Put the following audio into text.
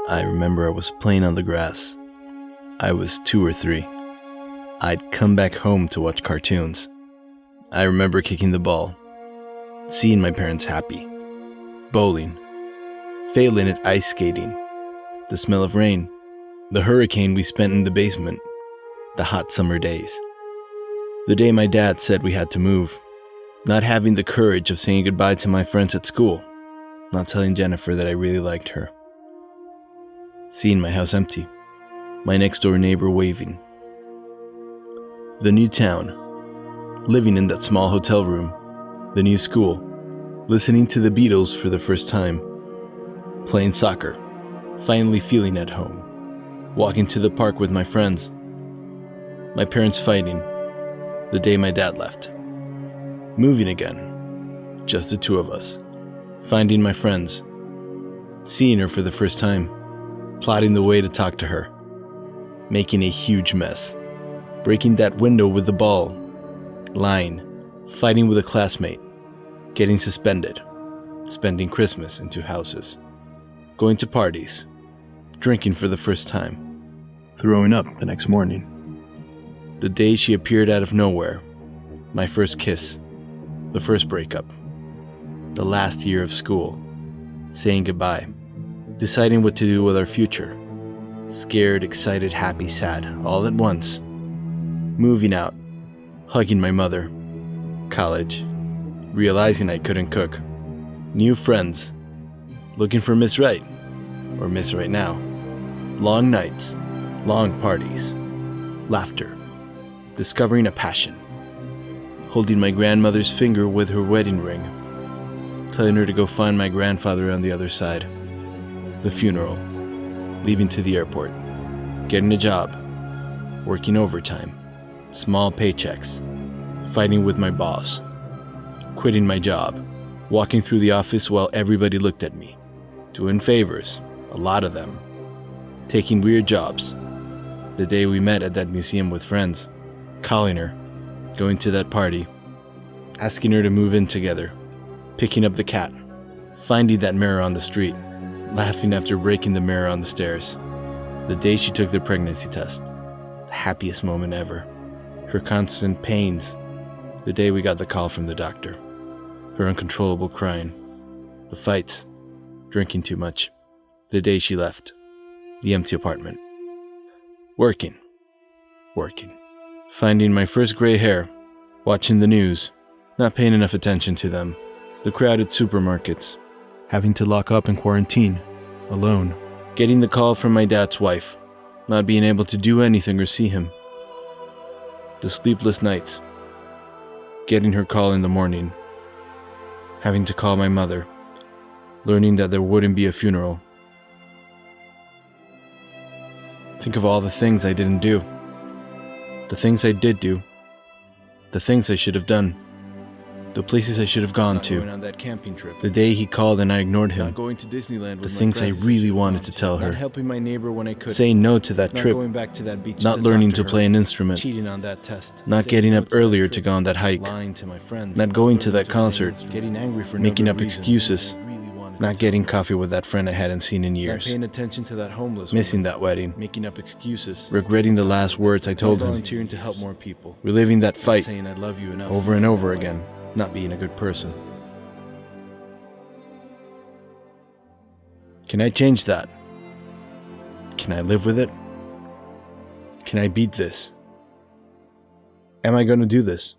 I remember I was playing on the grass. I was 2 or 3. I'd come back home to watch cartoons. I remember kicking the ball, seeing my parents happy, bowling, failing at ice skating, the smell of rain, the hurricane we spent in the basement, the hot summer days. The day my dad said we had to move, not having the courage of saying goodbye to my friends at school, not telling Jennifer that I really liked her. Seeing my house empty, my next door neighbor waving. The new town, living in that small hotel room, the new school, listening to the Beatles for the first time, playing soccer, finally feeling at home, walking to the park with my friends, my parents fighting, the day my dad left, moving again, just the 2 of us, finding my friends, seeing her for the first time, plotting the way to talk to her, making a huge mess, breaking that window with the ball, lying, fighting with a classmate, getting suspended, spending Christmas in 2 houses, going to parties, drinking for the first time, throwing up the next morning. The day she appeared out of nowhere, my first kiss, the first breakup, the last year of school, saying goodbye, deciding what to do with our future, scared, excited, happy, sad, all at once, moving out, hugging my mother, college, realizing I couldn't cook, new friends, looking for Miss Right, or Miss Right Now, long nights, long parties, laughter, discovering a passion, holding my grandmother's finger with her wedding ring, telling her to go find my grandfather on the other side, the funeral, leaving to the airport, getting a job, working overtime, small paychecks, fighting with my boss, quitting my job, walking through the office while everybody looked at me, doing favors, a lot of them, taking weird jobs, the day we met at that museum with friends, calling her, going to that party, asking her to move in together, picking up the cat, finding that mirror on the street, laughing after breaking the mirror on the stairs, the day she took the pregnancy test, the happiest moment ever, her constant pains, the day we got the call from the doctor, her uncontrollable crying, the fights, drinking too much, the day she left, the empty apartment, working, finding my first gray hair, watching the news, not paying enough attention to them, the crowded supermarkets, having to lock up in quarantine, alone, getting the call from my dad's wife, not being able to do anything or see him, the sleepless nights, getting her call in the morning, having to call my mother, learning that there wouldn't be a funeral. Think of all the things I didn't do, the things I did do, the things I should have done, the places I should have gone to, on that camping trip, the day he called and I ignored him, not going to Disneyland, the with my things I friends, really wanted to tell not her, helping my neighbor when I could, saying no to that not trip, going back to that beach, not to learning talk to her, play an instrument, cheating on that test, not saying getting no up to that earlier trip, to go on that hike, lying to my friends, not going to learning that play an concert, instrument, getting angry for no making good up reason, excuses, things I really wanted not to getting tell her, coffee with that friend I hadn't seen in not years, paying attention to that homeless missing woman, that wedding, making up excuses, regretting the last words I told not him, volunteering to help more people, reliving that not fight saying I love you enough, over and over again, not being a good person. Can I change that? Can I live with it? Can I beat this? Am I going to do this?